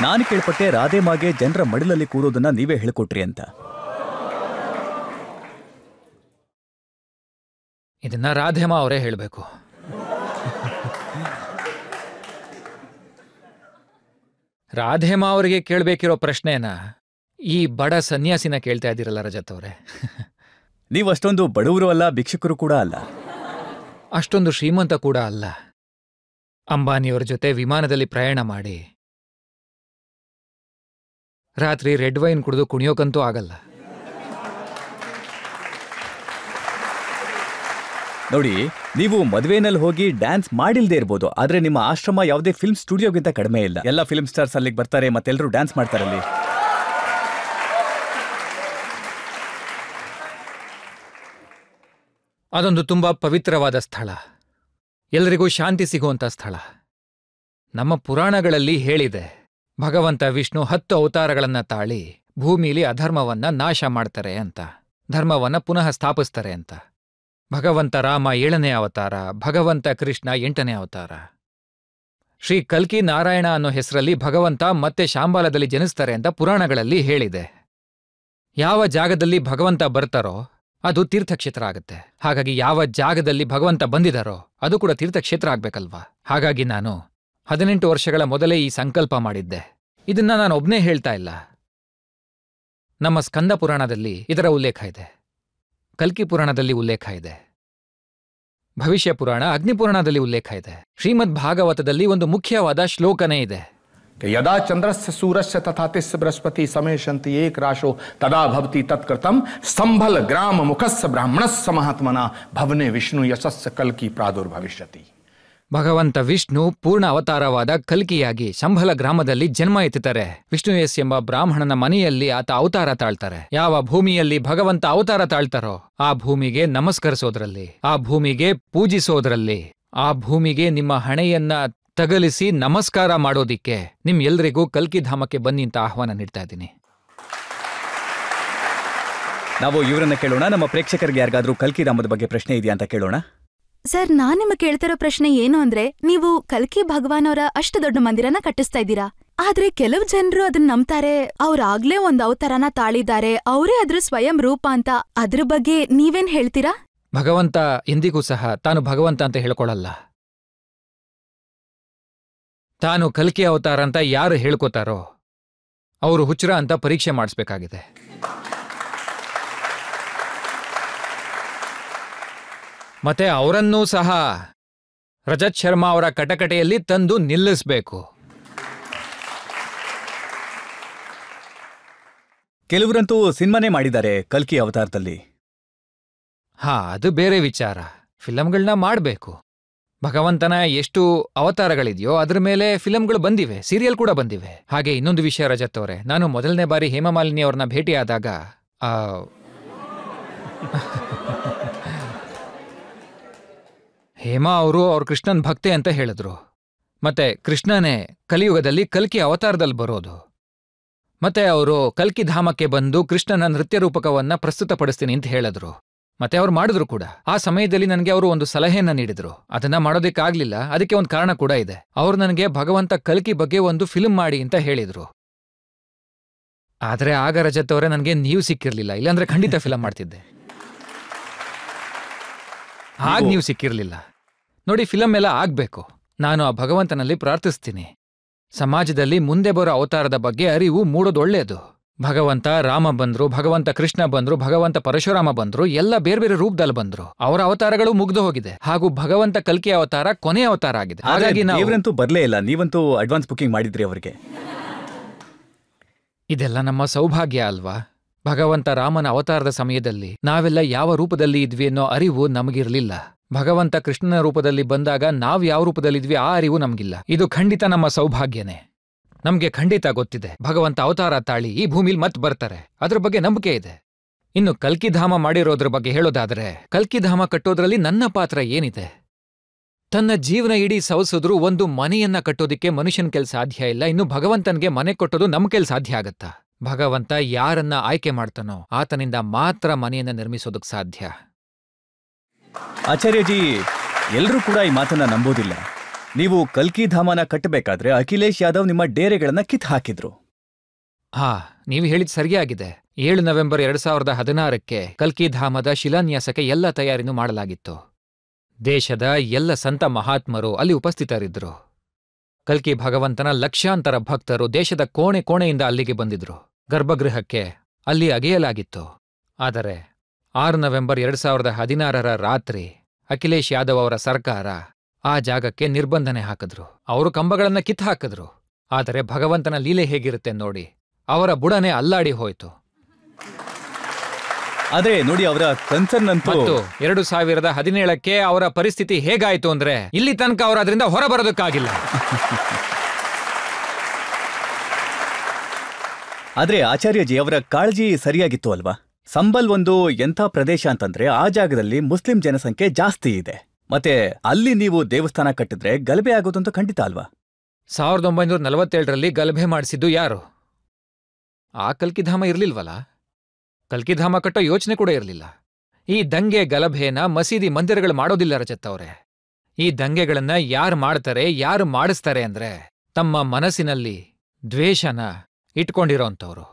ನಾನು ಕೇಳ್ಪಟ್ಟೆ ರಾಧೇಮಾಗೆ ಜನರ ಮಡಿಲಲ್ಲಿ ಕೂರೋದನ್ನ ನೀವೇ ಹೇಳ್ಕೊಟ್ರಿ ಅಂತ.
ಇದನ್ನ ರಾಧೇಮಾ ಅವರೇ ಹೇಳಬೇಕು. ರಾಧೇಮಾ ಅವರಿಗೆ ಕೇಳಬೇಕಿರೋ ಪ್ರಶ್ನೆನ ಈ ಬಡ ಸನ್ಯಾಸಿನ ಕೇಳ್ತಾ ಇದ್ದೀರಲ್ಲ ರಜತ್ ಅವರೇ.
ನೀವು ಅಷ್ಟೊಂದು ಬಡವರು ಅಲ್ಲ, ಭಿಕ್ಷುಕರು ಕೂಡ ಅಲ್ಲ,
ಅಷ್ಟೊಂದು ಶ್ರೀಮಂತ ಕೂಡ ಅಲ್ಲ. ಅಂಬಾನಿಯವರ ಜೊತೆ ವಿಮಾನದಲ್ಲಿ ಪ್ರಯಾಣ ಮಾಡಿ ರಾತ್ರಿ ರೆಡ್ ವೈನ್ ಕುಡಿದು ಕುಣಿಯೋಕಂತೂ ಆಗಲ್ಲ.
ನೋಡಿ, ನೀವು ಮದುವೆನಲ್ಲಿ ಹೋಗಿ ಡ್ಯಾನ್ಸ್ ಮಾಡಿಲ್ದೇ ಇರ್ಬೋದು, ಆದ್ರೆ ನಿಮ್ಮ ಆಶ್ರಮ ಯಾವುದೇ ಫಿಲ್ಮ್ ಸ್ಟುಡಿಯೋಗಿಂತ ಕಡಿಮೆ ಇಲ್ಲ. ಎಲ್ಲ ಫಿಲ್ಮ್ ಸ್ಟಾರ್ಸ್ ಅಲ್ಲಿಗೆ ಬರ್ತಾರೆ, ಮತ್ತೆಲ್ಲರೂ ಡ್ಯಾನ್ಸ್ ಮಾಡ್ತಾರಲ್ಲಿ.
ಅದೊಂದು ತುಂಬಾ ಪವಿತ್ರವಾದ ಸ್ಥಳ, ಎಲ್ಲರಿಗೂ ಶಾಂತಿ ಸಿಗುವಂತ ಸ್ಥಳ. ನಮ್ಮ ಪುರಾಣಗಳಲ್ಲಿ ಹೇಳಿದೆ, ಭಗವಂತ ವಿಷ್ಣು 10 ಅವತಾರಗಳನ್ನ ತಾಳಿ ಭೂಮಿಲಿ ಅಧರ್ಮವನ್ನ ನಾಶ ಮಾಡ್ತಾರೆ ಅಂತ, ಧರ್ಮವನ್ನ ಪುನಃ ಸ್ಥಾಪಿಸ್ತಾರೆ ಅಂತ. ಭಗವಂತ ರಾಮ 7ನೇ ಅವತಾರ, ಭಗವಂತ ಕೃಷ್ಣ 8ನೇ ಅವತಾರ. ಶ್ರೀ ಕಲ್ಕಿ ನಾರಾಯಣ ಅನ್ನೋ ಹೆಸರಲ್ಲಿ ಭಗವಂತ ಮತ್ತೆ ಶಾಂಬಾಲದಲ್ಲಿ ಜನಿಸ್ತಾರೆ ಅಂತ ಪುರಾಣಗಳಲ್ಲಿ ಹೇಳಿದೆ. ಯಾವ ಜಾಗದಲ್ಲಿ ಭಗವಂತ ಬರ್ತಾರೋ ಅದು ತೀರ್ಥಕ್ಷೇತ್ರ ಆಗುತ್ತೆ. ಹಾಗಾಗಿ ಯಾವ ಜಾಗದಲ್ಲಿ ಭಗವಂತ ಬಂದಿದಾರೋ ಅದು ಕೂಡ ತೀರ್ಥಕ್ಷೇತ್ರ ಆಗ್ಬೇಕಲ್ವಾ. ಹಾಗಾಗಿ ನಾನು 18 ವರ್ಷಗಳ ಮೊದಲೇ ಈ ಸಂಕಲ್ಪ ಮಾಡಿದ್ದೆ. ಇದನ್ನ ನಾನು ಒಬ್ನೇ ಹೇಳ್ತಾ ಇಲ್ಲ, ನಮ್ಮ ಸ್ಕಂದ ಪುರಾಣದಲ್ಲಿ ಇದರ ಉಲ್ಲೇಖ ಇದೆ, ಕಲ್ಕಿ ಪುರಾಣದಲ್ಲಿ ಉಲ್ಲೇಖ ಇದೆ, ಭವಿಷ್ಯ ಪುರಾಣ ಅಗ್ನಿಪುರಾಣದಲ್ಲಿ ಉಲ್ಲೇಖ ಇದೆ, ಶ್ರೀಮದ್ ಭಾಗವತದಲ್ಲಿ ಒಂದು ಮುಖ್ಯವಾದ ಶ್ಲೋಕನೇ ಇದೆ.
ಯದಾ ಚಂದ್ರಸ್ಯ ಸೂರ್ಯಸ್ಯ ತಥಾ ತಿಸ್ಯ ಬೃಹಸ್ಪತಿ ಸಮೇಶಂತಿ ಏಕ ರಾಶೋ ತದಾ ಭವತಿ ತತ್ಕೃತಂ ಸಂಭಲ ಗ್ರಾಮ ಮುಖಸ್ಯ ಬ್ರಾಹ್ಮಣಸ್ಯ ಮಹಾತ್ಮನ ಭವನೆ ವಿಷ್ಣು ಯಶಸ್ಸ ಕಲ್ಕಿ ಪ್ರಾದುರ್ಭವಿಷ್ಯತಿ.
ಭಗವಂತ ವಿಷ್ಣು ಪೂರ್ಣ ಅವತಾರವಾದ ಕಲ್ಕಿಯಾಗಿ ಶಂಭಲ ಗ್ರಾಮದಲ್ಲಿ ಜನ್ಮ ಎತ್ತುತ್ತಾರೆ. ವಿಷ್ಣುಯಸ್ ಎಂಬ ಬ್ರಾಹ್ಮಣನ ಮನೆಯಲ್ಲಿ ಆತ ಅವತಾರ ತಾಳ್ತಾರೆ. ಯಾವ ಭೂಮಿಯಲ್ಲಿ ಭಗವಂತ ಅವತಾರ ತಾಳ್ತಾರೋ ಆ ಭೂಮಿಗೆ ನಮಸ್ಕರಿಸೋದ್ರಲ್ಲಿ, ಆ ಭೂಮಿಗೆ ಪೂಜಿಸೋದ್ರಲ್ಲಿ, ಆ ಭೂಮಿಗೆ ನಿಮ್ಮ ಹಣೆಯನ್ನ ತಗಲಿಸಿ ನಮಸ್ಕಾರ ಮಾಡೋದಿಕ್ಕೆ ನಿಮ್ ಎಲ್ರಿಗೂ ಕಲ್ಕಿ ಧಾಮಕ್ಕೆ ಬನ್ನಿ ಅಂತ ಆಹ್ವಾನ ನೀಡ್ತಾ ಇದ್ದೀನಿ.
ನಾವು ಇವರನ್ನ ಕೇಳೋಣ. ನಮ್ಮ ಪ್ರೇಕ್ಷಕರಿಗೆ ಯಾರಿಗಾದ್ರೂ ಕಲ್ಕಿ ಧಾಮದ ಬಗ್ಗೆ ಪ್ರಶ್ನೆ ಇದೆಯಾ ಅಂತ ಕೇಳೋಣ.
ಸರ್, ನಾನ್ ನಿಮಗೆ ಕೇಳ್ತಿರೋ ಪ್ರಶ್ನೆ ಏನು ಅಂದ್ರೆ, ನೀವು ಕಲ್ಕಿ ಭಗವಾನ್ ಅವರ ಅಷ್ಟು ದೊಡ್ಡ ಮಂದಿರನ ಕಟ್ಟಿಸ್ತಾ ಇದ್ದೀರಾ, ಆದ್ರೆ ಕೆಲವು ಜನರು ಅದನ್ನ ನಂಬ್ತಾರೆ, ಅವ್ರಾಗ್ಲೇ ಒಂದ್ ಅವತಾರನ ತಾಳಿದ್ದಾರೆ, ಅವರೇ ಅದ್ರ ಸ್ವಯಂ ರೂಪ ಅಂತ. ಅದ್ರ ಬಗ್ಗೆ ನೀವೇನ್ ಹೇಳ್ತೀರಾ?
ಭಗವಂತ ಎಂದಿಗೂ ಸಹ ತಾನು ಭಗವಂತ ಅಂತ ಹೇಳ್ಕೊಳಲ್ಲ. ತಾನು ಕಲ್ಕಿ ಅವತಾರ ಅಂತ ಯಾರು ಹೇಳ್ಕೋತಾರೋ ಅವರು ಹುಚ್ಚರ ಅಂತ ಪರೀಕ್ಷೆ ಮಾಡಿಸ್ಬೇಕಾಗಿದೆ. ಮತ್ತೆ ಅವರನ್ನೂ ಸಹ ರಜತ್ ಶರ್ಮಾ ಅವರ ಕಟಕಟೆಯಲ್ಲಿ ತಂದು ನಿಲ್ಲಿಸಬೇಕು.
ಕೆಲವರಂತೂ ಸಿನಿಮಾನೇ ಮಾಡಿದ್ದಾರೆ ಕಲ್ಕಿ ಅವತಾರದಲ್ಲಿ.
ಅದು ಬೇರೆ ವಿಚಾರ. ಫಿಲಂಗಳನ್ನ ಮಾಡಬೇಕು. ಭಗವಂತನ ಎಷ್ಟು ಅವತಾರಗಳಿದೆಯೋ ಅದ್ರ ಮೇಲೆ ಫಿಲಂಗಳು ಬಂದಿವೆ, ಸೀರಿಯಲ್ ಕೂಡ ಬಂದಿವೆ. ಹಾಗೆ ಇನ್ನೊಂದು ವಿಷಯ ರಜತ್ ಅವರೇ, ನಾನು ಮೊದಲನೇ ಬಾರಿ ಹೇಮಮಾಲಿನಿ ಅವ್ರನ್ನ ಭೇಟಿಯಾದಾಗ ಹೇಮಾ ಅವರು ಅವ್ರ ಕೃಷ್ಣನ್ ಭಕ್ತೆ ಅಂತ ಹೇಳಿದ್ರು. ಮತ್ತೆ ಕೃಷ್ಣನೇ ಕಲಿಯುಗದಲ್ಲಿ ಕಲ್ಕಿ ಅವತಾರದಲ್ಲಿ ಬರೋದು. ಮತ್ತೆ ಅವರು ಕಲ್ಕಿ ಧಾಮಕ್ಕೆ ಬಂದು ಕೃಷ್ಣನ ನೃತ್ಯ ರೂಪಕವನ್ನ ಪ್ರಸ್ತುತಪಡಿಸ್ತೀನಿ ಅಂತ ಹೇಳಿದ್ರು. ಮತ್ತೆ ಅವ್ರು ಮಾಡಿದ್ರು ಕೂಡ. ಆ ಸಮಯದಲ್ಲಿ ನನಗೆ ಅವರು ಒಂದು ಸಲಹೆಯನ್ನ ನೀಡಿದ್ರು. ಅದನ್ನ ಮಾಡೋದಕ್ಕಾಗ್ಲಿಲ್ಲ. ಅದಕ್ಕೆ ಒಂದು ಕಾರಣ ಕೂಡ ಇದೆ. ಅವ್ರು ನನಗೆ ಭಗವಂತ ಕಲ್ಕಿ ಬಗ್ಗೆ ಒಂದು ಫಿಲ್ಮ್ ಮಾಡಿ ಅಂತ ಹೇಳಿದ್ರು. ಆದ್ರೆ ಆಗ ರಜತ್ ಅವರೇ ನನಗೆ ನೀವು ಸಿಕ್ಕಿರ್ಲಿಲ್ಲ, ಇಲ್ಲಾಂದ್ರೆ ಖಂಡಿತ ಫಿಲಂ ಮಾಡ್ತಿದ್ದೆ. ಹಾಗೆ ನೀವು ಸಿಕ್ಕಿರ್ಲಿಲ್ಲ. ನೋಡಿ, ಫಿಲಮ್ ಎಲ್ಲ ಆಗ್ಬೇಕು. ನಾನು ಆ ಭಗವಂತನಲ್ಲಿ ಪ್ರಾರ್ಥಿಸ್ತೀನಿ, ಸಮಾಜದಲ್ಲಿ ಮುಂದೆ ಬರೋ ಅವತಾರದ ಬಗ್ಗೆ ಅರಿವು ಮೂಡೋದು ಒಳ್ಳೆಯದು. ಭಗವಂತ ರಾಮ ಬಂದ್ರು, ಭಗವಂತ ಕೃಷ್ಣ ಬಂದ್ರು, ಭಗವಂತ ಪರಶುರಾಮ ಬಂದ್ರು, ಎಲ್ಲ ಬೇರೆ ಬೇರೆ ರೂಪದಲ್ಲಿ ಬಂದ್ರು. ಅವರ ಅವತಾರಗಳು ಮುಗ್ದು ಹೋಗಿದೆ. ಹಾಗೂ ಭಗವಂತ ಕಲ್ಕಿ ಅವತಾರ ಕೊನೆಯ ಅವತಾರ ಆಗಿದೆ. ಹಾಗಾಗಿ
ದೇವರಂತೂ ಬರ್ಲೇ ಇಲ್ಲ. ನೀವಂತೂ ಅಡ್ವಾನ್ಸ್ ಬುಕಿಂಗ್ ಮಾಡಿದ್ರಿ ಅವರಿಗೆ.
ಇದೆಲ್ಲ ನಮ್ಮ ಸೌಭಾಗ್ಯ ಅಲ್ವಾ? ಭಗವಂತ ರಾಮನ ಅವತಾರದ ಸಮಯದಲ್ಲಿ ನಾವೆಲ್ಲ ಯಾವ ರೂಪದಲ್ಲಿ ಇದ್ವಿ ಅನ್ನೋ ಅರಿವು ನಮಗಿರ್ಲಿಲ್ಲ. ಭಗವಂತ ಕೃಷ್ಣನ ರೂಪದಲ್ಲಿ ಬಂದಾಗ ನಾವ್ ಯಾವ ರೂಪದಲ್ಲಿದ್ವಿ ಆ ಅರಿವು ನಮಗಿಲ್ಲ. ಇದು ಖಂಡಿತ ನಮ್ಮ ಸೌಭಾಗ್ಯನೇ. ನಮ್ಗೆ ಖಂಡಿತ ಗೊತ್ತಿದೆ ಭಗವಂತ ಅವತಾರ ತಾಳಿ ಈ ಭೂಮಿಲಿ ಮತ್ ಬರ್ತಾರೆ. ಅದ್ರ ಬಗ್ಗೆ ನಂಬಿಕೆ ಇದೆ. ಇನ್ನು ಕಲ್ಕಿಧಾಮ ಮಾಡಿರೋದ್ರ ಬಗ್ಗೆ ಹೇಳೋದಾದ್ರೆ, ಕಲ್ಕಿಧಾಮ ಕಟ್ಟೋದ್ರಲ್ಲಿ ನನ್ನ ಪಾತ್ರ ಏನಿದೆ? ತನ್ನ ಜೀವನ ಇಡೀ ಸವಸಿದ್ರು ಒಂದು ಮನೆಯನ್ನ ಕಟ್ಟೋದಿಕ್ಕೆ ಮನುಷ್ಯನ ಕೆಲ್ ಸಾಧ್ಯ ಇಲ್ಲ. ಇನ್ನು ಭಗವಂತನ್ಗೆ ಮನೆ ಕೊಟ್ಟೋದು ನಮ್ ಕೆಲ್ ಸಾಧ್ಯ ಆಗತ್ತಾ? ಭಗವಂತ ಯಾರನ್ನ ಆಯ್ಕೆ ಮಾಡ್ತಾನೋ ಆತನಿಂದ ಮಾತ್ರ ಮನೆಯನ್ನ ನಿರ್ಮಿಸೋದಕ್ ಸಾಧ್ಯ.
ಆಚಾರ್ಯಜಿ, ಎಲ್ರೂ ಕೂಡ ಈ ಮಾತನ್ನ ನಂಬೋದಿಲ್ಲ. ನೀವು ಕಲ್ಕಿಧಾಮನ ಕಟ್ಟಬೇಕಾದ್ರೆ ಅಖಿಲೇಶ್ ಯಾದವ್ ನಿಮ್ಮ ಡೇರೆಗಳನ್ನ ಕಿತ್ ಹಾಕಿದ್ರು.
ನೀವು ಹೇಳಿದ್ ಸರಿಯಾಗಿದೆ. 7 ನವೆಂಬರ್ 2016ಕ್ಕೆ ಕಲ್ಕಿಧಾಮದ ಶಿಲಾನ್ಯಾಸಕ್ಕೆ ಎಲ್ಲ ತಯಾರಿನೂ ಮಾಡಲಾಗಿತ್ತು. ದೇಶದ ಎಲ್ಲ ಸಂತ ಮಹಾತ್ಮರು ಅಲ್ಲಿ ಉಪಸ್ಥಿತರಿದ್ರು. ಕಲ್ಕಿ ಭಗವಂತನ ಲಕ್ಷಾಂತರ ಭಕ್ತರು ದೇಶದ ಕೋಣೆ ಕೋಣೆಯಿಂದ ಅಲ್ಲಿಗೆ ಬಂದಿದ್ರು. ಗರ್ಭಗೃಹಕ್ಕೆ ಅಲ್ಲಿ ಅಗೆಯಲಾಗಿತ್ತು. ಆದರೆ 6 ನವೆಂಬರ್ 2016ರ ರಾತ್ರಿ ಅಖಿಲೇಶ್ ಯಾದವ್ ಅವರ ಸರ್ಕಾರ ಆ ಜಾಗಕ್ಕೆ ನಿರ್ಬಂಧನೆ ಹಾಕಿದ್ರು. ಅವರು ಕಂಬಗಳನ್ನ ಕಿತ್ತು ಹಾಕಿದ್ರು. ಆದರೆ ಭಗವಂತನ ಲೀಲೆ ಹೇಗಿರುತ್ತೆ ನೋಡಿ, ಅವರ ಬುಡನೆ ಅಲ್ಲಾಡಿ ಹೋಯ್ತು.
ಆದ್ರೆ ನೋಡಿ, ಅವರ ಕನ್ಸರ್ನ್ ಅಂತೂ
2017ಕ್ಕೆ ಅವರ ಪರಿಸ್ಥಿತಿ ಹೇಗಾಯ್ತು ಅಂದ್ರೆ ಇಲ್ಲಿ ತನಕ ಅವರು ಅದರಿಂದ ಹೊರಬರೋದಕ್ಕಾಗಿಲ್ಲ.
ಆದ್ರೆ ಆಚಾರ್ಯಜಿ, ಅವರ ಕಾಳಜಿ ಸರಿಯಾಗಿತ್ತು ಅಲ್ವಾ? ಸಂಬಲ್ ಒಂದು ಎಂಥ ಪ್ರದೇಶ ಅಂತಂದ್ರೆ ಆ ಜಾಗದಲ್ಲಿ ಮುಸ್ಲಿಂ ಜನಸಂಖ್ಯೆ ಜಾಸ್ತಿ ಇದೆ. ಮತ್ತೆ ಅಲ್ಲಿ ನೀವು ದೇವಸ್ಥಾನ ಕಟ್ಟಿದ್ರೆ ಗಲಭೆ ಆಗೋದಂತೂ ಖಂಡಿತ ಅಲ್ವಾ?
1947ರಲ್ಲಿ ಗಲಭೆ ಮಾಡಿಸಿದ್ದು ಯಾರು? ಆ ಕಲ್ಕಿಧಾಮ ಇರ್ಲಿಲ್ವಲ್ಲ. ಕಲ್ಕಿಧಾಮ ಕಟ್ಟೋ ಯೋಚನೆ ಕೂಡ ಇರಲಿಲ್ಲ. ಈ ದಂಗೆ ಗಲಭೆನ ಮಸೀದಿ ಮಂದಿರಗಳು ಮಾಡೋದಿಲ್ಲ ರಜತ್ ಅವರೇ. ಈ ದಂಗೆಗಳನ್ನ ಯಾರು ಮಾಡ್ತಾರೆ, ಯಾರು ಮಾಡಿಸ್ತಾರೆ ಅಂದ್ರೆ ತಮ್ಮ ಮನಸ್ಸಿನಲ್ಲಿ ದ್ವೇಷನ ಇಟ್ಕೊಂಡಿರೋಂಥವ್ರು,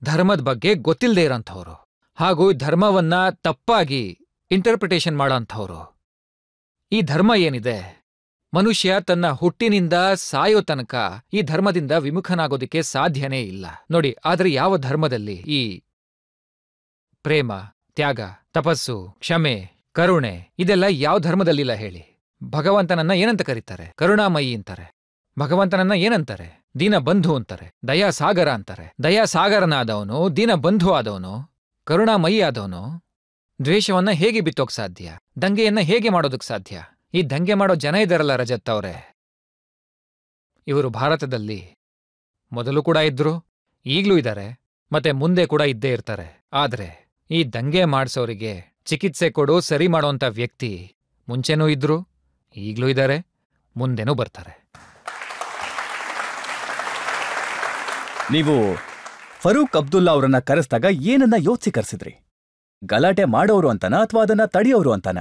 ಧರ್ಮದ ಬಗ್ಗೆ ಗೊತ್ತಿಲ್ಲದೆ ಇರೋಂಥವ್ರು, ಹಾಗೂ ಧರ್ಮವನ್ನ ತಪ್ಪಾಗಿ ಇಂಟರ್ಪ್ರಿಟೇಷನ್ ಮಾಡೋಂಥವ್ರು. ಈ ಧರ್ಮ ಏನಿದೆ, ಮನುಷ್ಯ ತನ್ನ ಹುಟ್ಟಿನಿಂದ ಸಾಯೋ ತನಕ ಈ ಧರ್ಮದಿಂದ ವಿಮುಖನಾಗೋದಿಕ್ಕೆ ಸಾಧ್ಯನೇ ಇಲ್ಲ ನೋಡಿ. ಆದರೆ ಯಾವ ಧರ್ಮದಲ್ಲಿ ಈ ಪ್ರೇಮ, ತ್ಯಾಗ, ತಪಸ್ಸು, ಕ್ಷಮೆ, ಕರುಣೆ ಇದೆಲ್ಲ ಯಾವ ಧರ್ಮದಲ್ಲಿಲ್ಲ ಹೇಳಿ? ಭಗವಂತನನ್ನ ಏನಂತ ಕರೀತಾರೆ? ಕರುಣಾಮಯಿ ಅಂತಾರೆ. ಭಗವಂತನನ್ನ ಏನಂತಾರೆ? ದೀನಬಂಧು ಅಂತಾರೆ. ದಯಾಸಾಗರ ಅಂತಾರೆ. ದಯಾಸಾಗರನಾದವನು, ದೀನಬಂಧು ಆದವನು, ಕರುಣಾಮಯಿ ಆದವನು ದ್ವೇಷವನ್ನ ಹೇಗೆ ಬಿತ್ತೋಕ್ ಸಾಧ್ಯ? ದಂಗೆಯನ್ನ ಹೇಗೆ ಮಾಡೋದಕ್ ಸಾಧ್ಯ? ಈ ದಂಗೆ ಮಾಡೋ ಜನ ಇದ್ದಾರಲ್ಲ ರಜತ್ ಅವರೇ, ಇವರು ಭಾರತದಲ್ಲಿ ಮೊದಲು ಕೂಡ ಇದ್ರು, ಈಗ್ಲೂ ಇದ್ದಾರೆ, ಮತ್ತೆ ಮುಂದೆ ಕೂಡ ಇದ್ದೇ ಇರ್ತಾರೆ. ಆದ್ರೆ ಈ ದಂಗೆ ಮಾಡ್ಸೋರಿಗೆ ಚಿಕಿತ್ಸೆ ಕೊಡು, ಸರಿ ಮಾಡೋಂಥ ವ್ಯಕ್ತಿ ಮುಂಚೆನೂ ಇದ್ರು, ಈಗ್ಲೂ ಇದ್ದಾರೆ, ಮುಂದೆನೂ ಬರ್ತಾರೆ.
ನೀವು ಫರೂಕ್ ಅಬ್ದುಲ್ಲಾ ಅವರನ್ನ ಕರೆಸಿದಾಗ ಏನನ್ನ ಯೋಚಿಸಿ ಕರೆಸಿದ್ರಿ? ಗಲಾಟೆ ಮಾಡೋರು ಅಂತಾನ ಅಥವಾ ಅದನ್ನ ತಡೆಯೋರು ಅಂತಾನ?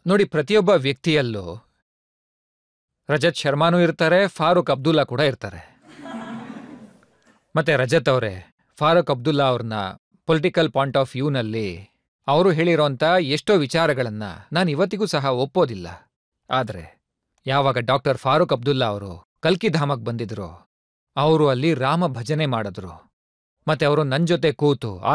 ನೋಡಿ, ಪ್ರತಿಯೊಬ್ಬ ವ್ಯಕ್ತಿಯಲ್ಲೂ ರಜತ್ ಶರ್ಮಾನೂ ಇರ್ತಾರೆ, ಫಾರೂಕ್ ಅಬ್ದುಲ್ಲಾ ಕೂಡ ಇರ್ತಾರೆ. ಮತ್ತೆ ರಜತ್ ಅವರೇ, ಫಾರೂಕ್ ಅಬ್ದುಲ್ಲಾ ಅವ್ರನ್ನ ಪೊಲಿಟಿಕಲ್ ಪಾಯಿಂಟ್ ಆಫ್ ವ್ಯೂನಲ್ಲಿ ಅವರು ಹೇಳಿರೋಂಥ ಎಷ್ಟೋ ವಿಚಾರಗಳನ್ನ ನಾನು ಇವತ್ತಿಗೂ ಸಹ ಒಪ್ಪೋದಿಲ್ಲ. ಆದ್ರೆ ಯಾವಾಗ ಡಾಕ್ಟರ್ ಫಾರೂಕ್ ಅಬ್ದುಲ್ಲಾ ಅವರು ಕಲ್ಕಿಧಾಮಕ್ಕೆ ಬಂದಿದ್ರು, ಅವರು ಅಲ್ಲಿ ರಾಮ ಭಜನೆ ಮಾಡಿದ್ರು. ಮತ್ತೆ ಅವರು ನನ್ನ ಜೊತೆ ಕೂತು ಆ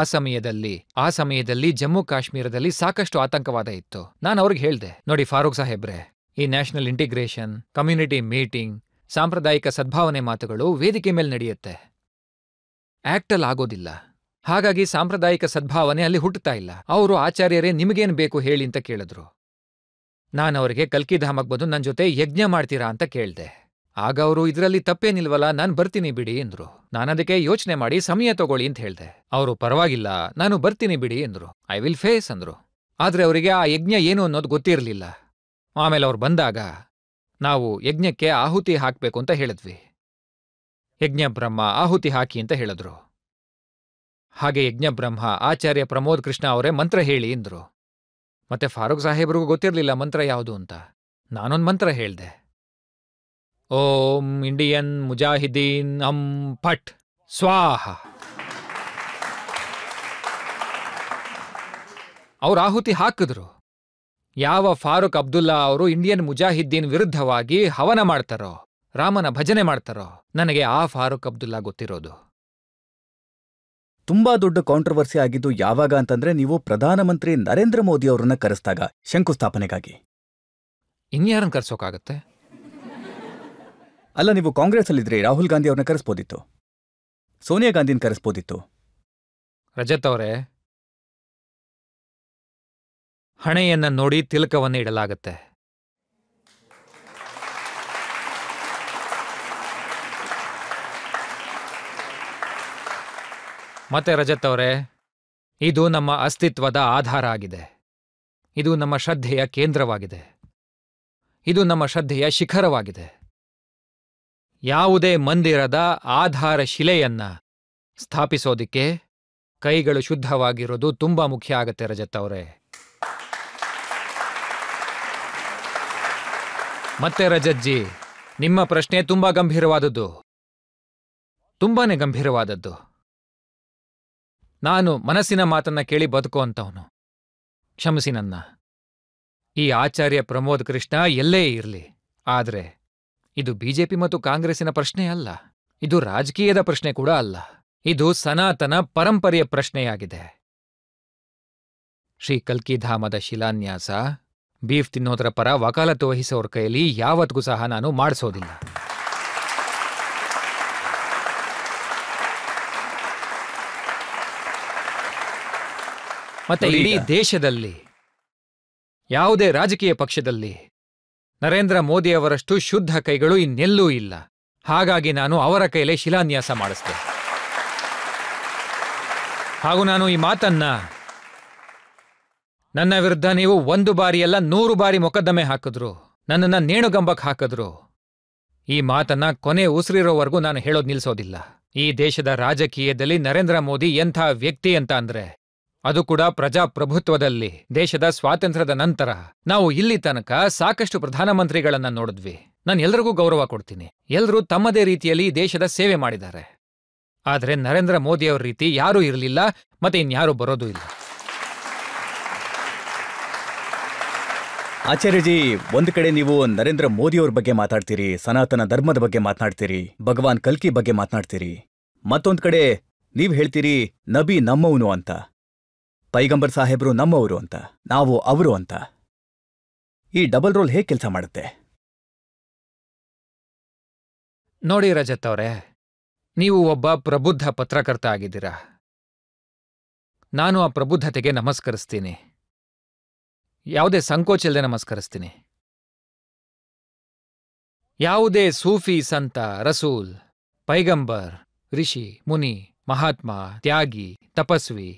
ಸಮಯದಲ್ಲಿ ಜಮ್ಮು ಕಾಶ್ಮೀರದಲ್ಲಿ ಸಾಕಷ್ಟು ಆತಂಕವಾದ ಇತ್ತು. ನಾನು ಅವ್ರಿಗೆ ಹೇಳ್ದೆ, ನೋಡಿ ಫಾರೂಕ್ ಸಾಹೇಬ್ರೆ, ಈ ನ್ಯಾಷನಲ್ ಇಂಟಿಗ್ರೇಷನ್, ಕಮ್ಯುನಿಟಿ ಮೀಟಿಂಗ್, ಸಾಂಪ್ರದಾಯಿಕ ಸದ್ಭಾವನೆ ಮಾತುಗಳು ವೇದಿಕೆ ಮೇಲೆ ನಡೆಯುತ್ತೆ, ಆಕ್ಟಲ್ ಆಗೋದಿಲ್ಲ. ಹಾಗಾಗಿ ಸಾಂಪ್ರದಾಯಿಕ ಸದ್ಭಾವನೆ ಅಲ್ಲಿ ಹುಟ್ಟುತ್ತಾ ಇಲ್ಲ. ಅವರು ಆಚಾರ್ಯರೇ ನಿಮಗೇನು ಬೇಕು ಹೇಳಿ ಅಂತ ಕೇಳಿದ್ರು. ನಾನವರಿಗೆ ಕಲ್ಕಿಧಾಮಕ್ಕೆ ಬಂದು ನನ್ನ ಜೊತೆ ಯಜ್ಞ ಮಾಡ್ತೀರಾ ಅಂತ ಕೇಳ್ದೆ. ಆಗ ಅವರು ಇದರಲ್ಲಿ ತಪ್ಪೇನಿಲ್ವಲ್ಲ, ನಾನು ಬರ್ತೀನಿ ಬಿಡಿ ಎಂದ್ರು. ನಾನದಕ್ಕೆ ಯೋಚನೆ ಮಾಡಿ ಸಮಯ ತಗೊಳ್ಳಿ ಅಂತ ಹೇಳ್ದೆ. ಅವರು ಪರವಾಗಿಲ್ಲ, ನಾನು ಬರ್ತೀನಿ ಬಿಡಿ ಎಂದ್ರು. ಐ ವಿಲ್ ಫೇಸ್ ಅಂದ್ರು. ಆದ್ರೆ ಅವರಿಗೆ ಆ ಯಜ್ಞ ಏನು ಅನ್ನೋದು ಗೊತ್ತಿರಲಿಲ್ಲ. ಆಮೇಲೆ ಅವ್ರು ಬಂದಾಗ ನಾವು ಯಜ್ಞಕ್ಕೆ ಆಹುತಿ ಹಾಕ್ಬೇಕು ಅಂತ ಹೇಳಿದ್ವಿ. ಯಜ್ಞ ಬ್ರಹ್ಮ ಆಹುತಿ ಹಾಕಿ ಅಂತ ಹೇಳಿದ್ರು. ಹಾಗೆ ಯಜ್ಞ ಬ್ರಹ್ಮ ಆಚಾರ್ಯ ಪ್ರಮೋದ್ ಕೃಷ್ಣ ಅವರೇ ಮಂತ್ರ ಹೇಳಿ ಎಂದ್ರು. ಮತ್ತೆ ಫಾರೂಕ್ ಸಾಹೇಬ್ರಿಗೂ ಗೊತ್ತಿರಲಿಲ್ಲ ಮಂತ್ರ ಯಾವುದು ಅಂತ. ನಾನೊಂದು ಮಂತ್ರ ಹೇಳ್ದೆ, ಓಂ ಇಂಡಿಯನ್ ಮುಜಾಹಿದೀನ್ ಅಂ ಫಟ್ ಸ್ವಾಹ. ಅವ್ರು ಆಹುತಿ ಹಾಕಿದ್ರು. ಯಾವ ಫಾರೂಕ್ ಅಬ್ದುಲ್ಲಾ ಅವರು ಇಂಡಿಯನ್ ಮುಜಾಹಿದ್ದೀನ್ ವಿರುದ್ಧವಾಗಿ ಹವನ ಮಾಡ್ತಾರೋ, ರಾಮನ ಭಜನೆ ಮಾಡ್ತಾರೋ, ನನಗೆ ಆ ಫಾರೂಕ್ ಅಬ್ದುಲ್ಲಾ ಗೊತ್ತಿರೋದು.
ತುಂಬಾ ದೊಡ್ಡ ಕಾಂಟ್ರವರ್ಸಿ ಆಗಿದ್ದು ಯಾವಾಗ ಅಂತಂದ್ರೆ ನೀವು ಪ್ರಧಾನಮಂತ್ರಿ ನರೇಂದ್ರ ಮೋದಿ ಅವರನ್ನ ಕರೆಸಿದಾಗ ಶಂಕುಸ್ಥಾಪನೆಗಾಗಿ.
ಇನ್ಯಾರನ್ನ ಕರ್ಸೋಕಾಗತ್ತೆ?
ಅಲ್ಲ, ನೀವು ಕಾಂಗ್ರೆಸ್ ಅಲ್ಲಿದ್ರಿ, ರಾಹುಲ್ ಗಾಂಧಿ ಅವ್ರನ್ನ ಕರೆಸ್ಬೋದಿತ್ತು, ಸೋನಿಯಾ ಗಾಂಧಿನ ಕರೆಸ್ಬೋದಿತ್ತು.
ರಜತ್ ಅವರೇ, ಹಣೆಯನ್ನ ನೋಡಿ ತಿಲಕವನ್ನು ಇಡಲಾಗತ್ತೆ. ಮತ್ತೆ ರಜತ್ ಅವರೇ, ಇದು ನಮ್ಮ ಅಸ್ತಿತ್ವದ ಆಧಾರ ಆಗಿದೆ. ಇದು ನಮ್ಮ ಶ್ರದ್ಧೆಯ ಕೇಂದ್ರವಾಗಿದೆ. ಇದು ನಮ್ಮ ಶ್ರದ್ಧೆಯ ಶಿಖರವಾಗಿದೆ. ಯಾವುದೇ ಮಂದಿರದ ಆಧಾರ ಶಿಲೆಯನ್ನ ಸ್ಥಾಪಿಸೋದಿಕ್ಕೆ ಕೈಗಳು ಶುದ್ಧವಾಗಿರೋದು ತುಂಬಾ ಮುಖ್ಯ ಆಗತ್ತೆ ರಜತ್ ಅವರೇ. ಮತ್ತೆ ರಜತ್ಜಿ, ನಿಮ್ಮ ಪ್ರಶ್ನೆ ತುಂಬಾ ಗಂಭೀರವಾದದ್ದು, ತುಂಬಾನೇ ಗಂಭೀರವಾದದ್ದು. ನಾನು ಮನಸ್ಸಿನ ಮಾತನ್ನ ಕೇಳಿ ಬದುಕುವಂತವನು. ಕ್ಷಮಿಸಿ ನನ್ನ. ಈ ಆಚಾರ್ಯ ಪ್ರಮೋದ್ ಕೃಷ್ಣ ಎಲ್ಲೇ ಇರಲಿ, ಆದ್ರೆ ಇದು ಬಿಜೆಪಿ ಮತ್ತು ಕಾಂಗ್ರೆಸ್ಸಿನ ಪ್ರಶ್ನೆ ಅಲ್ಲ. ಇದು ರಾಜಕೀಯದ ಪ್ರಶ್ನೆ ಕೂಡ ಅಲ್ಲ. ಇದು ಸನಾತನ ಪರಂಪರೆಯ ಪ್ರಶ್ನೆಯಾಗಿದೆ. ಶ್ರೀ ಕಲ್ಕಿಧಾಮದ ಶಿಲಾನ್ಯಾಸ ಬೀಫ್ ತಿನ್ನೋದರ ಪರ ವಕಾಲತ್ತು ವಹಿಸೋರ ಕೈಯಲ್ಲಿ ಯಾವತ್ತಿಗೂ ಸಹ ನಾನು ಮಾಡಿಸೋದಿಲ್ಲ. ಮತ್ತೆ ಇಡೀ ದೇಶದಲ್ಲಿ ಯಾವುದೇ ರಾಜಕೀಯ ಪಕ್ಷದಲ್ಲಿ ನರೇಂದ್ರ ಮೋದಿಯವರಷ್ಟು ಶುದ್ಧ ಕೈಗಳು ಇನ್ನೆಲ್ಲೂ ಇಲ್ಲ. ಹಾಗಾಗಿ ನಾನು ಅವರ ಕೈಲೇ ಶಿಲಾನ್ಯಾಸ ಮಾಡಿಸಿದೆ. ಹಾಗೂ ನಾನು ಈ ಮಾತನ್ನ, ನನ್ನ ವಿರುದ್ಧ ನೀವು 1 ಬಾರಿಯಲ್ಲ 100 ಬಾರಿ ಮೊಕದ್ದಮೆ ಹಾಕಿದ್ರು, ನನ್ನನ್ನ ನೇಣುಗಂಬಕ್ಕೆ ಹಾಕಿದ್ರು, ಈ ಮಾತನ್ನ ಕೊನೆ ಉಸಿರಿರೋವರೆಗೂ ನಾನು ಹೇಳೋದು ನಿಲ್ಸೋದಿಲ್ಲ. ಈ ದೇಶದ ರಾಜಕೀಯದಲ್ಲಿ ನರೇಂದ್ರ ಮೋದಿ ಎಂಥ ವ್ಯಕ್ತಿ ಅಂತ ಅಂದ್ರೆ, ಅದು ಕೂಡ ಪ್ರಜಾಪ್ರಭುತ್ವದಲ್ಲಿ, ದೇಶದ ಸ್ವಾತಂತ್ರ್ಯದ ನಂತರ ನಾವು ಇಲ್ಲಿ ತನಕ ಸಾಕಷ್ಟು ಪ್ರಧಾನಮಂತ್ರಿಗಳನ್ನ ನೋಡಿದ್ವಿ. ನಾನು ಎಲ್ರಿಗೂ ಗೌರವ ಕೊಡ್ತೀನಿ. ಎಲ್ಲರೂ ತಮ್ಮದೇ ರೀತಿಯಲ್ಲಿ ದೇಶದ ಸೇವೆ ಮಾಡಿದ್ದಾರೆ. ಆದರೆ ನರೇಂದ್ರ ಮೋದಿಯವರ ರೀತಿ ಯಾರೂ ಇರಲಿಲ್ಲ, ಮತ್ತೆ ಇನ್ಯಾರೂ ಬರೋದೂ ಇಲ್ಲ.
ಆಚಾರ್ಯಜಿ, ಒಂದು ಕಡೆ ನೀವು ನರೇಂದ್ರ ಮೋದಿಯವ್ರ ಬಗ್ಗೆ ಮಾತಾಡ್ತೀರಿ, ಸನಾತನ ಧರ್ಮದ ಬಗ್ಗೆ ಮಾತನಾಡ್ತೀರಿ, ಭಗವಾನ್ ಕಲ್ಕಿ ಬಗ್ಗೆ ಮಾತನಾಡ್ತೀರಿ. ಮತ್ತೊಂದು ಕಡೆ ನೀವು ಹೇಳ್ತೀರಿ ನಬಿ ನಮ್ಮವನು ಅಂತ, ಪೈಗಂಬರ್ ಸಾಹೇಬ್ರು ನಮ್ಮವರು ಅಂತ, ನಾವು ಅವರು ಅಂತ. ಈ ಡಬಲ್ ರೋಲ್ ಹೇಗೆ ಕೆಲಸ ಮಾಡುತ್ತೆ?
ನೋಡಿ ರಜತ್ ಅವರೇ, ನೀವು ಒಬ್ಬ ಪ್ರಬುದ್ಧ ಪತ್ರಕರ್ತ ಆಗಿದ್ದೀರಾ. ನಾನು ಆ ಪ್ರಬುದ್ಧತೆಗೆ ನಮಸ್ಕರಿಸ್ತೀನಿ. ಯಾವುದೇ ಸಂಕೋಚ ಇಲ್ಲದೆ ನಮಸ್ಕರಿಸ್ತೀನಿ. ಯಾವುದೇ ಸೂಫಿ ಸಂತ, ರಸೂಲ್, ಪೈಗಂಬರ್, ಋಷಿ, ಮುನಿ, ಮಹಾತ್ಮ, ತ್ಯಾಗಿ, ತಪಸ್ವಿ,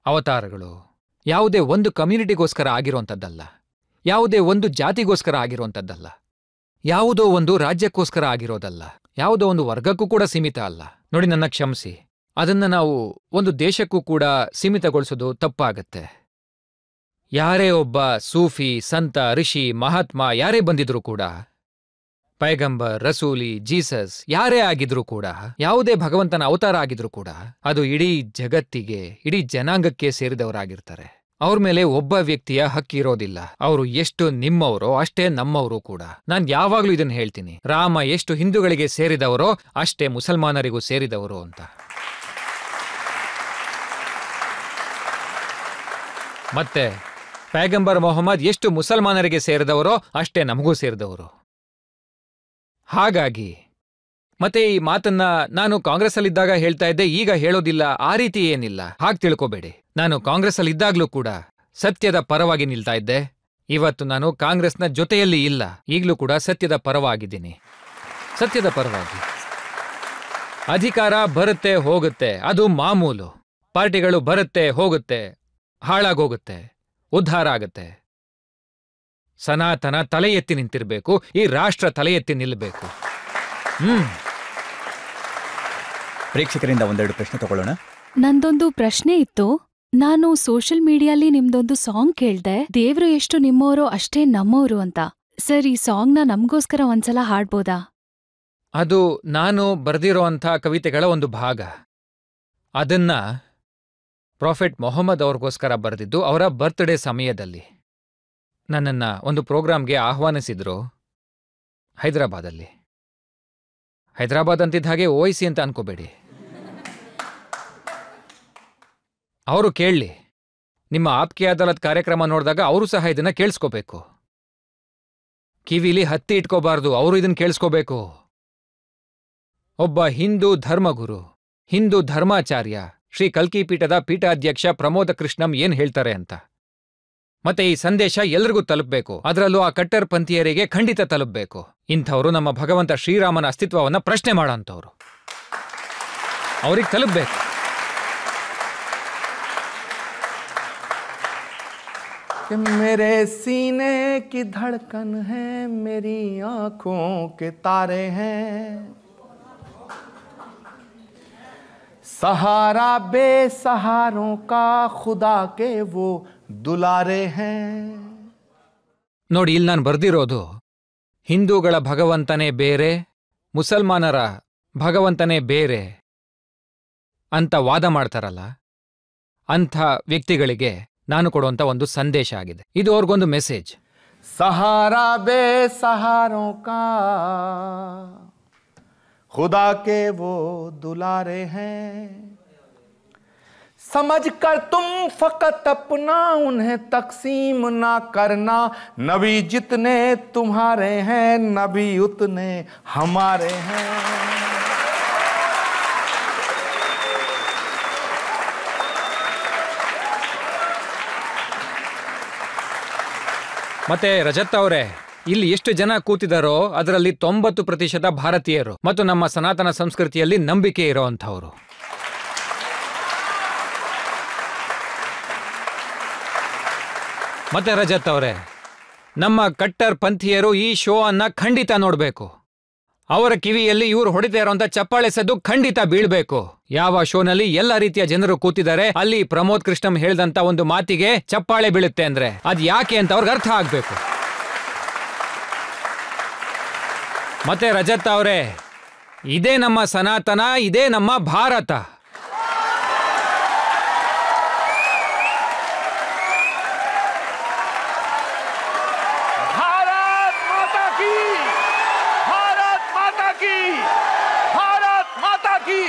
ಅವತಾರಗಳು ಯಾವುದೇ ಒಂದು ಕಮ್ಯುನಿಟಿಗೋಸ್ಕರ ಆಗಿರುವಂಥದ್ದಲ್ಲ, ಯಾವುದೇ ಒಂದು ಜಾತಿಗೋಸ್ಕರ ಆಗಿರುವಂಥದ್ದಲ್ಲ, ಯಾವುದೋ ಒಂದು ರಾಜ್ಯಕ್ಕೋಸ್ಕರ ಆಗಿರೋದಲ್ಲ, ಯಾವುದೋ ಒಂದು ವರ್ಗಕ್ಕೂ ಕೂಡ ಸೀಮಿತ ಅಲ್ಲ. ನೋಡಿ, ನನ್ನ ಕ್ಷಮಿಸಿ, ಅದನ್ನ ನಾವು ಒಂದು ದೇಶಕ್ಕೂ ಕೂಡ ಸೀಮಿತಗೊಳಿಸೋದು ತಪ್ಪಾಗತ್ತೆ. ಯಾರೇ ಒಬ್ಬ ಸೂಫಿ, ಸಂತ, ಋಷಿ, ಮಹಾತ್ಮ ಯಾರೇ ಬಂದಿದ್ರೂ ಕೂಡ, ಪೈಗಂಬರ್, ರಸೂಲಿ, ಜೀಸಸ್ ಯಾರೇ ಆಗಿದ್ರೂ ಕೂಡ, ಯಾವುದೇ ಭಗವಂತನ ಅವತಾರ ಆಗಿದ್ರೂ ಕೂಡ, ಅದು ಇಡೀ ಜಗತ್ತಿಗೆ, ಇಡೀ ಜನಾಂಗಕ್ಕೆ ಸೇರಿದವರಾಗಿರ್ತಾರೆ. ಅವ್ರ ಮೇಲೆ ಒಬ್ಬ ವ್ಯಕ್ತಿಯ ಹಕ್ಕಿರೋದಿಲ್ಲ. ಅವರು ಎಷ್ಟು ನಿಮ್ಮವರೋ ಅಷ್ಟೇ ನಮ್ಮವರು ಕೂಡ. ನಾನ್ ಯಾವಾಗ್ಲೂ ಇದನ್ನ ಹೇಳ್ತೀನಿ, ರಾಮ ಎಷ್ಟು ಹಿಂದೂಗಳಿಗೆ ಸೇರಿದವರೋ ಅಷ್ಟೇ ಮುಸಲ್ಮಾನರಿಗೂ ಸೇರಿದವರು ಅಂತ. ಮತ್ತೆ ಪೈಗಂಬರ್ ಮೊಹಮ್ಮದ್ ಎಷ್ಟು ಮುಸಲ್ಮಾನರಿಗೆ ಸೇರಿದವರೋ ಅಷ್ಟೇ ನಮಗೂ ಸೇರಿದವರು. ಹಾಗಾಗಿ ಮತ್ತೆ ಈ ಮಾತನ್ನ ನಾನು ಕಾಂಗ್ರೆಸ್ಸಲ್ಲಿದ್ದಾಗ ಹೇಳ್ತಾ ಇದ್ದೆ, ಈಗ ಹೇಳೋದಿಲ್ಲ, ಆ ರೀತಿ ಏನಿಲ್ಲ, ಹಾಗೆ ತಿಳ್ಕೋಬೇಡಿ. ನಾನು ಕಾಂಗ್ರೆಸ್ಸಲ್ಲಿದ್ದಾಗ್ಲೂ ಕೂಡ ಸತ್ಯದ ಪರವಾಗಿ ನಿಲ್ತಾ ಇದ್ದೆ. ಇವತ್ತು ನಾನು ಕಾಂಗ್ರೆಸ್ನ ಜೊತೆಯಲ್ಲಿ ಇಲ್ಲ, ಈಗಲೂ ಕೂಡ ಸತ್ಯದ ಪರವಾಗಿದ್ದೀನಿ. ಸತ್ಯದ ಪರವಾಗಿ. ಅಧಿಕಾರ ಬರುತ್ತೆ ಹೋಗುತ್ತೆ, ಅದು ಮಾಮೂಲು. ಪಾರ್ಟಿಗಳು ಬರುತ್ತೆ ಹೋಗುತ್ತೆ, ಹಾಳಾಗೋಗುತ್ತೆ, ಉದ್ಧಾರ ಆಗತ್ತೆ. ಸನಾತನ ತಲೆ ಎತ್ತಿ ನಿಂತಿರ್ಬೇಕು, ಈ ರಾಷ್ಟ್ರ ತಲೆ ಎತ್ತಿ ನಿಲ್ಲಬೇಕು.
ಪ್ರೇಕ್ಷಕರಿಂದ ಒಂದೆರಡು ಪ್ರಶ್ನೆ ತಗೊಳ್ಳೋಣ.
ನಂದೊಂದು ಪ್ರಶ್ನೆ ಇತ್ತು. ನಾನು ಸೋಷಿಯಲ್ ಮೀಡಿಯಲ್ಲಿ ನಿಮ್ದೊಂದು ಸಾಂಗ್ ಕೇಳ್ದೆ, ದೇವ್ರು ಎಷ್ಟು ನಿಮ್ಮೋರೋ ಅಷ್ಟೇ ನಮ್ಮೋರು ಅಂತ. ಸರ್, ಈ ಸಾಂಗ್ನ ನಮ್ಗೋಸ್ಕರ ಒಂದ್ಸಲ ಹಾಡ್ಬೋದಾ?
ಅದು ನಾನು ಬರೆದಿರೋಂಥ ಕವಿತೆಗಳ ಒಂದು ಭಾಗ. ಅದನ್ನ ಪ್ರಾಫೆಟ್ ಮೊಹಮ್ಮದ್ ಅವ್ರಿಗೋಸ್ಕರ ಬರೆದಿದ್ದು ಅವರ ಬರ್ತ್ಡೇ ಸಮಯದಲ್ಲಿ. ನನ್ನನ್ನ ಒಂದು ಪ್ರೋಗ್ರಾಂಗೆ ಆಹ್ವಾನಿಸಿದ್ರು ಹೈದರಾಬಾದಲ್ಲಿ. ಹೈದರಾಬಾದ್ ಅಂತಿದ್ದ ಹಾಗೆ ಓಯಿಸಿ ಅಂತ ಅನ್ಕೋಬೇಡಿ. ಅವರು ಕೇಳಲಿ, ನಿಮ್ಮ ಆಪ್ಕೆ ಅದಾಲತ್ ಕಾರ್ಯಕ್ರಮ ನೋಡಿದಾಗ ಅವರು ಸಹ ಇದನ್ನ ಕೇಳಿಸ್ಕೋಬೇಕು. ಕಿವಿಲಿ ಹತ್ತಿ ಇಟ್ಕೋಬಾರ್ದು, ಅವರು ಇದನ್ನ ಕೇಳಿಸ್ಕೋಬೇಕು. ಒಬ್ಬ ಹಿಂದೂ ಧರ್ಮಗುರು, ಹಿಂದೂ ಧರ್ಮಾಚಾರ್ಯ ಶ್ರೀ ಕಲ್ಕಿ ಪೀಠದ ಪೀಠಾಧ್ಯಕ್ಷ ಪ್ರಮೋದ ಕೃಷ್ಣಂ ಏನ್ ಹೇಳ್ತಾರೆ ಅಂತ. ಮತ್ತೆ ಈ ಸಂದೇಶ ಎಲ್ರಿಗೂ ತಲುಪಬೇಕು, ಅದರಲ್ಲೂ ಆ ಕಟ್ಟರ್ ಪಂಥೀಯರಿಗೆ ಖಂಡಿತ ತಲುಪಬೇಕು. ಇಂಥವರು ನಮ್ಮ ಭಗವಂತ ಶ್ರೀರಾಮನ ಅಸ್ತಿತ್ವವನ್ನ ಪ್ರಶ್ನೆ ಮಾಡೋಂಥವ್ರು, ಅವ್ರಿಗೆ ತಲುಪಬೇಕು.
कि मेरे सीने की धड़कन है, मेरी आंखों के तारे हैं, सहारा बेसहारों का खुदा के वो दुलारे हैं.
ನೋಡಿ, ಇಲ್ಲಿ ನಾನು ಬರ್ದಿರೋದು ಹಿಂದೂಗಳ ಭಗವಂತನೇ ಬೇರೆ, ಮುಸಲ್ಮಾನರ ಭಗವಂತನೇ ಬೇರೆ ಅಂತ ವಾದ ಮಾಡ್ತಾರಲ್ಲ, ಅಂಥ ವ್ಯಕ್ತಿಗಳಿಗೆ ನಾನು ಕೊಡುವಂತ ಒಂದು ಸಂದೇಶ ಆಗಿದೆ. ಇದು ಅವ್ರಿಗೊಂದು ಮೆಸೇಜ್.
सहारा बेसहारों का खुदा के वो दुलारे हैं, समझ कर तुम फकत अपना उन्हें तकसीम ना करना, नबी जितने तुम्हारे हैं नबी उतने हमारे हैं.
ಮತ್ತೆ ರಜತ್ ಅವರೇ, ಇಲ್ಲಿ ಎಷ್ಟು ಜನ ಕೂತಿದಾರೋ ಅದರಲ್ಲಿ 90% ಭಾರತೀಯರು ಮತ್ತು ನಮ್ಮ ಸನಾತನ ಸಂಸ್ಕೃತಿಯಲ್ಲಿ ನಂಬಿಕೆ ಇರೋಂಥವ್ರು. ಮತ್ತೆ ರಜತ್ ಅವರೇ, ನಮ್ಮ ಕಟ್ಟರ್ ಪಂಥೀಯರು ಈ ಶೋ ಅನ್ನ ಖಂಡಿತ ನೋಡ್ಬೇಕು. ಅವರ ಕಿವಿಯಲ್ಲಿ ಇವ್ರು ಹೊಡಿತಾ ಇರೋಂಥ ಚಪ್ಪಾಳೆ ಸದ್ದು ಖಂಡಿತ ಬೀಳ್ಬೇಕು. ಯಾವ ಶೋನಲ್ಲಿ ಎಲ್ಲ ರೀತಿಯ ಜನರು ಕೂತಿದ್ದಾರೆ, ಅಲ್ಲಿ ಪ್ರಮೋದ್ ಕೃಷ್ಣಂ ಹೇಳ್ದಂತ ಒಂದು ಮಾತಿಗೆ ಚಪ್ಪಾಳೆ ಬೀಳುತ್ತೆ ಅಂದ್ರೆ ಅದ್ ಯಾಕೆ ಅಂತ ಅವ್ರಿಗೆ ಅರ್ಥ ಆಗ್ಬೇಕು. ಮತ್ತೆ ರಜತ್ ಅವರೇ, ಇದೇ ನಮ್ಮ ಸನಾತನ, ಇದೇ ನಮ್ಮ ಭಾರತ.
भारत माता की